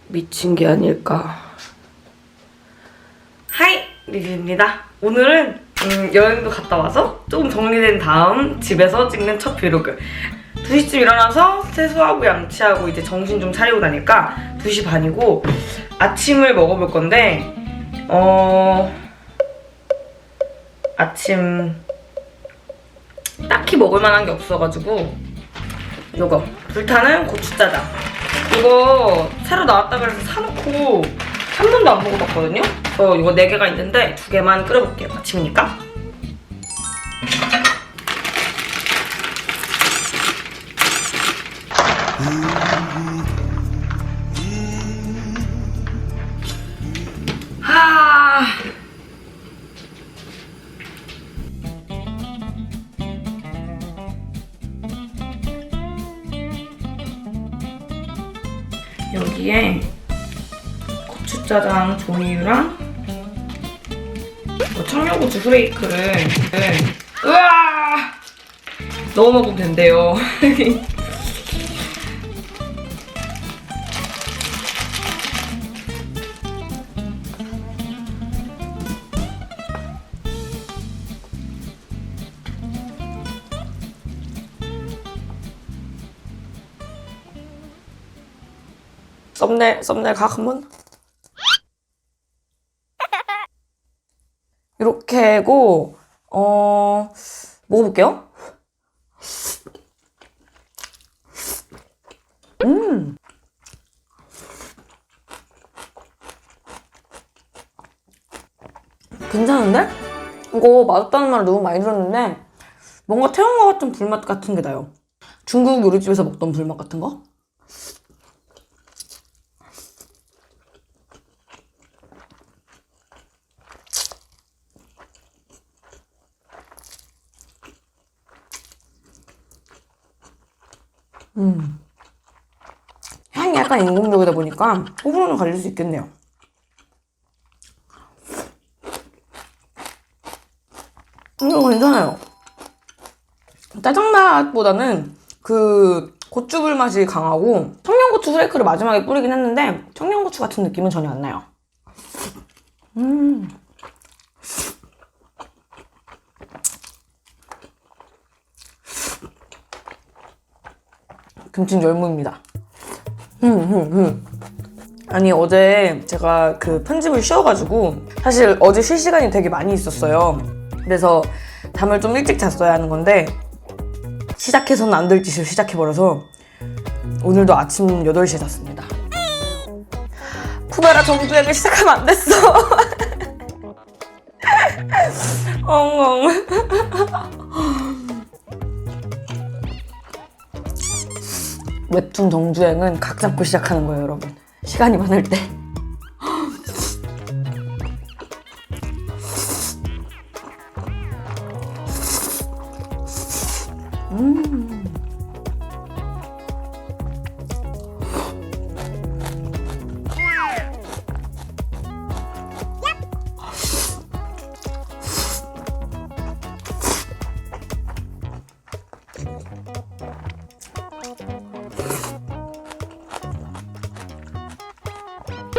미친 게 아닐까. 하이! 리리입니다. 오늘은 여행도 갔다 와서 조금 정리된 다음 집에서 찍는 첫 브이로그. 2시쯤 일어나서 세수하고 양치하고 이제 정신 좀 차리고 나니까 2시 반이고 아침을 먹어볼 건데 아침 딱히 먹을 만한 게 없어가지고 요거 불타는 고추짜장, 이거 새로 나왔다 그래서 사놓고 한 번도 안 먹어봤거든요? 이거 4개가 있는데 2개만 끓여볼게요. 아침이니까. 여기에 고추짜장 종이유랑 청양고추 후레이크를 으아! 넣어 먹으면 된대요. 썸네일 각 한번. 이렇게 하고 먹어볼게요. 괜찮은데? 이거 맛없다는 말 너무 많이 들었는데 뭔가 태국과 같은 불맛 같은 게 나요. 중국 요리집에서 먹던 불맛 같은 거? 향이 약간 인공적이다 보니까 호불호는 갈릴 수 있겠네요. 이거 괜찮아요. 짜장 맛보다는 그 고추불 맛이 강하고 청양고추 후레이크를 마지막에 뿌리긴 했는데 청양고추 같은 느낌은 전혀 안 나요. 김치는 열무입니다. 아니 어제 제가 그 편집을 쉬어가지고 사실 어제 쉴 시간이 되게 많이 있었어요. 그래서 잠을 좀 일찍 잤어야 하는 건데 시작해서는 안 될 짓을 시작해버려서 오늘도 아침 8시에 잤습니다. 푸메라 정주행을 시작하면 안 됐어. 엉엉. 웹툰 정주행은 각 잡고 시작하는 거예요, 여러분. 시간이 많을 때.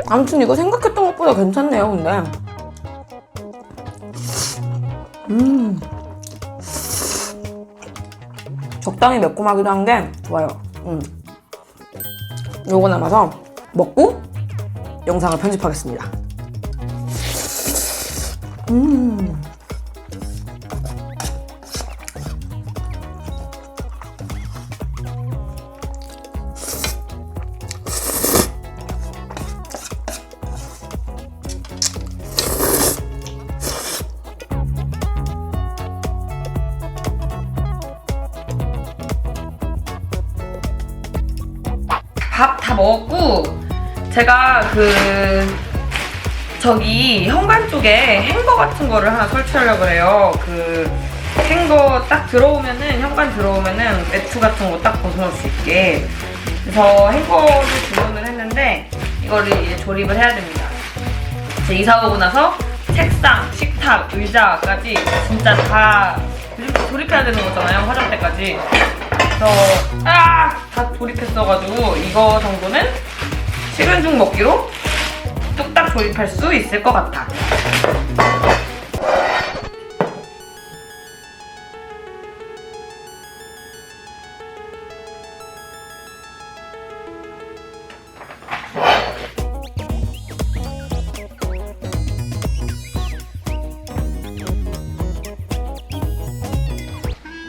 아무튼 이거 생각했던 것보다 괜찮네요, 근데. 적당히 매콤하기도 한 게 좋아요. 요거 남아서 먹고 영상을 편집하겠습니다. 밥 다 먹었고 제가 저기 현관 쪽에 행거 같은 거를 하나 설치하려고 그래요. 행거 딱 들어오면은, 현관 들어오면은 외투 같은 거 딱 벗어놓을 수 있게. 그래서 행거를 주문을 했는데 이거를 이제 조립을 해야 됩니다. 이제 이사 오고 나서 책상, 식탁, 의자까지 진짜 다 조립해야 되는 거잖아요. 화장대까지. 그래서 다 조립했어가지고 이거 정도는 식은 죽 먹기로 뚝딱 조립할 수 있을 것 같아.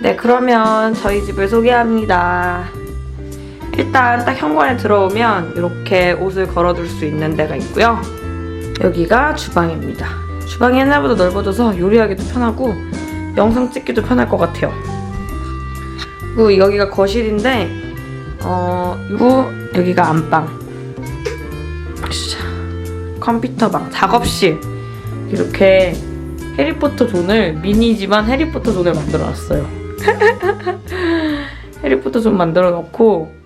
네, 그러면 저희 집을 소개합니다. 일단 딱 현관에 들어오면 이렇게 옷을 걸어둘 수 있는 데가 있고요. 여기가 주방입니다. 주방이 옛날보다 넓어져서 요리하기도 편하고 영상 찍기도 편할 것 같아요. 그리고 여기가 거실인데 여기가 안방, 컴퓨터방, 작업실. 이렇게 해리포터 존을, 미니지만 해리포터 존을 만들어놨어요. 해리포터 존 만들어 놓고,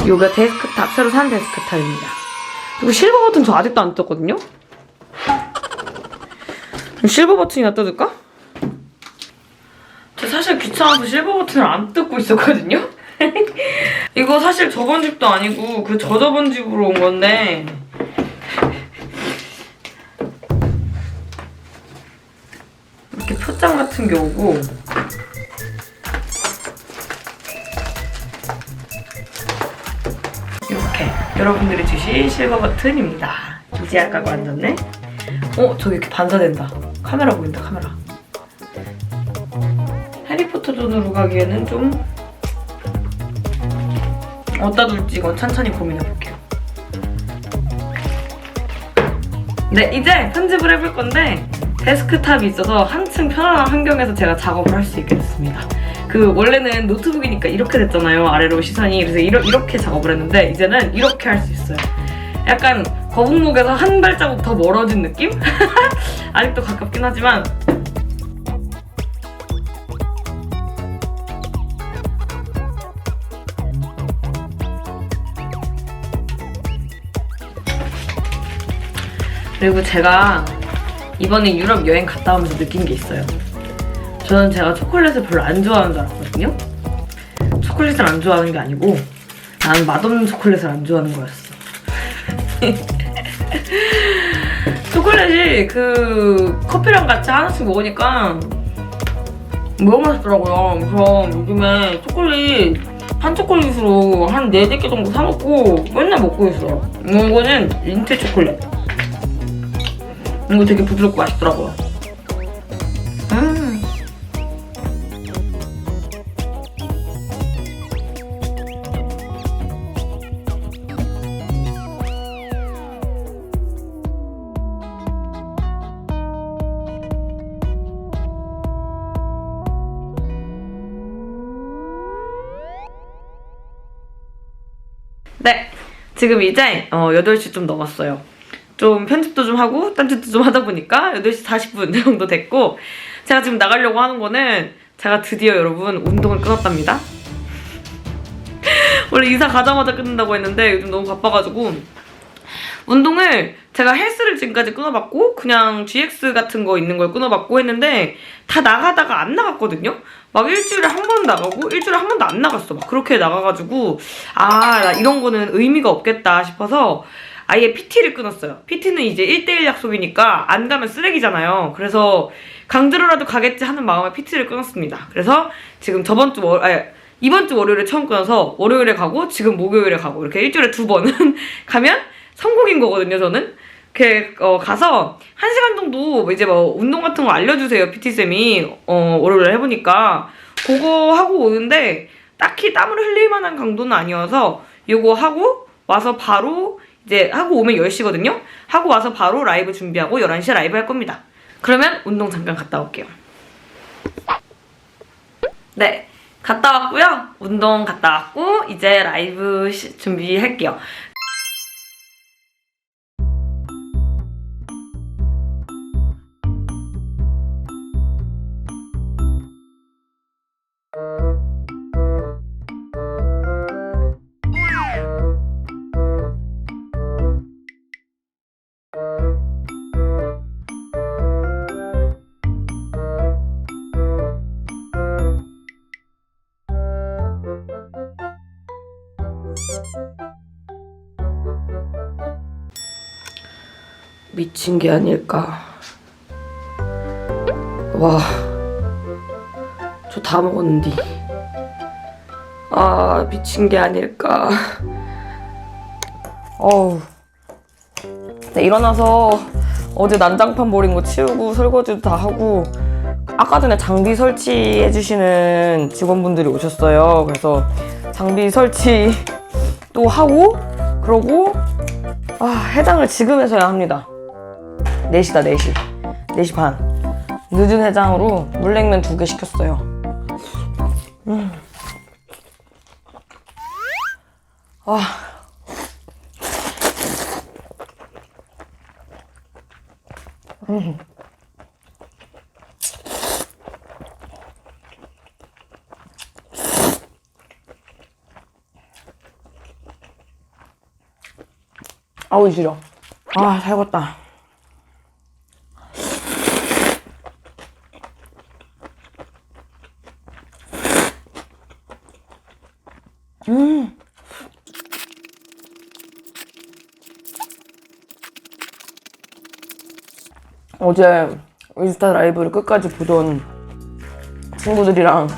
요가 데스크탑, 새로 산 데스크탑입니다. 그리고 실버 버튼 저 아직도 안 떴거든요? 실버 버튼이나 뜯을까? 저 사실 귀찮아서 실버 버튼을 안 뜯고 있었거든요? 이거 사실 저번 집도 아니고 그 저저번 집으로 온 건데, 이렇게 표장 같은 게 오고, 이렇게 여러분들이 주신 실버 버튼입니다. 이제 아까가 앉았네? 저기 이렇게 반사된다. 카메라 보인다, 카메라. 해리포터 존으로 가기에는 좀 어디다 둘지 이건 천천히 고민해볼게요. 네, 이제 편집을 해볼 건데 데스크탑이 있어서 한층 편안한 환경에서 제가 작업을 할 수 있게 됐습니다. 원래는 노트북이니까 이렇게 됐잖아요, 아래로 시선이. 그래서 이렇게 작업을 했는데 이제는 이렇게 할 수 있어요. 약간 거북목에서 한 발자국 더 멀어진 느낌? 아직도 가깝긴 하지만. 그리고 제가 이번에 유럽 여행 갔다 오면서 느낀 게 있어요. 저는 제가 초콜릿을 별로 안 좋아하는 줄 알았거든요? 초콜릿을 안 좋아하는 게 아니고 나는 맛없는 초콜릿을 안 좋아하는 거였어. 초콜릿이 커피랑 같이 하나씩 먹으니까 너무 맛있더라고요. 그래서 요즘에 초콜릿 한 초콜릿으로 한 4-4개 정도 사먹고 맨날 먹고 있어요. 이거는 린트 초콜릿. 이거 되게 부드럽고 맛있더라고요. 네, 지금 이제 8시 좀 넘었어요. 좀 편집도 좀 하고 딴짓도 좀 하다 보니까 8시 40분 정도 됐고, 제가 지금 나가려고 하는 거는 제가 드디어 여러분 운동을 끊었답니다. 원래 이사 가자마자 끊는다고 했는데 요즘 너무 바빠가지고 운동을, 제가 헬스를 지금까지 끊어봤고 그냥 GX 같은 거 있는 걸 끊어봤고 했는데 다 나가다가 안 나갔거든요? 막 일주일에 한 번 나가고 일주일에 한 번도 안 나갔어. 막 그렇게 나가가지고 나 이런 거는 의미가 없겠다 싶어서 아예 PT를 끊었어요. PT는 이제 1대1 약속이니까 안 가면 쓰레기잖아요. 그래서 강제로라도 가겠지 하는 마음에 PT를 끊었습니다. 그래서 지금 이번 주 월요일에 처음 끊어서 월요일에 가고 지금 목요일에 가고 이렇게 일주일에 2번은 가면 성공인 거거든요, 저는. 이렇게 가서 1시간 정도 이제 운동 같은 거 알려주세요, PT쌤이. 월요일에 해보니까 그거 하고 오는데 딱히 땀을 흘릴 만한 강도는 아니어서 이거 하고 와서 바로 이제 하고 오면 10시거든요? 하고 와서 바로 라이브 준비하고 11시에 라이브 할 겁니다. 그러면 운동 잠깐 갔다 올게요. 네, 갔다 왔고요. 운동 갔다 왔고 이제 라이브 준비할게요. 미친 게 아닐까. 와, 저 다 먹었는데. 아, 미친 게 아닐까. 어우. 네, 일어나서 어제 난장판 버린 거 치우고 설거지도 다 하고, 아까 전에 장비 설치해주시는 직원분들이 오셨어요. 그래서 장비 설치 또 하고, 그러고, 해장을 지금 해서야 합니다. 4시다, 4시. 4시 반. 늦은 해장으로 물냉면 2개 시켰어요. 아우, 싫어. 잘 익었다. 어제 인스타 라이브를 끝까지 보던 친구들이랑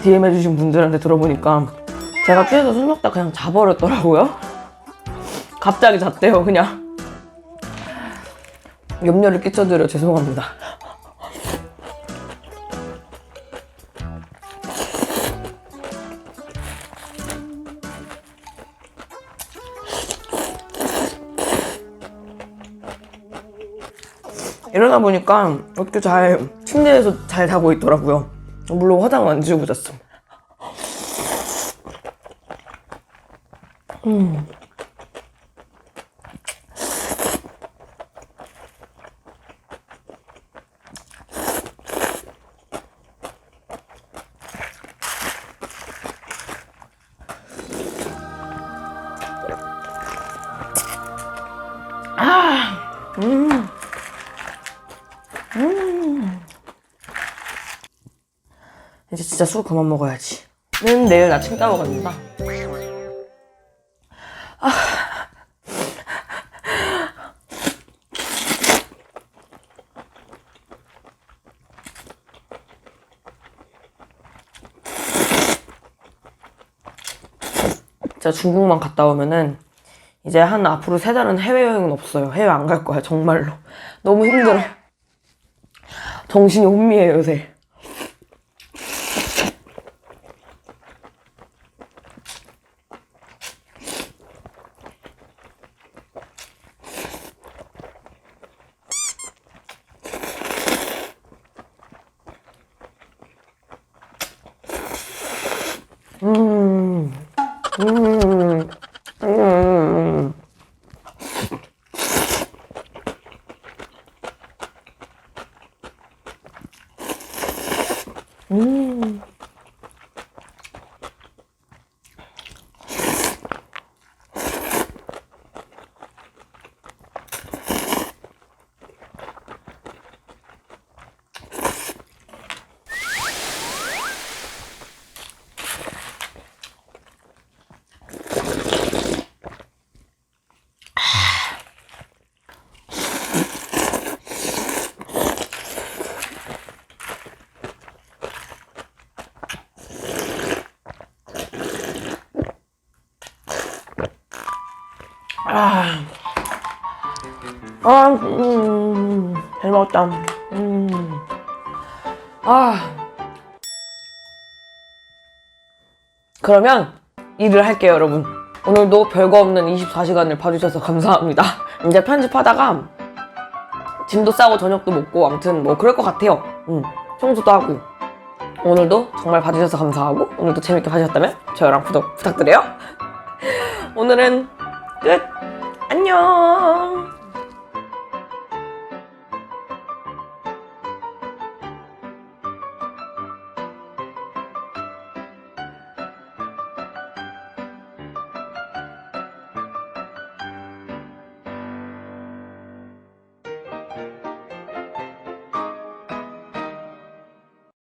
DM 해주신 분들한테 들어보니까 제가 취해서 술 먹다 그냥 자버렸더라고요. 갑자기 잤대요, 그냥. 염려를 끼쳐드려 죄송합니다. 일어나 보니까 이렇게 침대에서 잘 자고 있더라고요. 물론 화장 안 지우고 잤어. 이제 진짜 술 그만 먹어야지. 는 내일 아침 까먹었습니다. 제가 중국만 갔다 오면은 이제 앞으로 3달은 해외여행은 없어요. 해외 안 갈 거야, 정말로. 너무 힘들어. 정신이 혼미해요, 요새. 잘 먹었다. 그러면 일을 할게요, 여러분. 오늘도 별거 없는 24시간을 봐주셔서 감사합니다. 이제 편집하다가 짐도 싸고 저녁도 먹고 아무튼 뭐 그럴 것 같아요. 청소도 하고. 오늘도 정말 봐주셔서 감사하고 오늘도 재밌게 봐주셨다면 좋아요랑 구독 부탁드려요. 오늘은 끝! 안녕!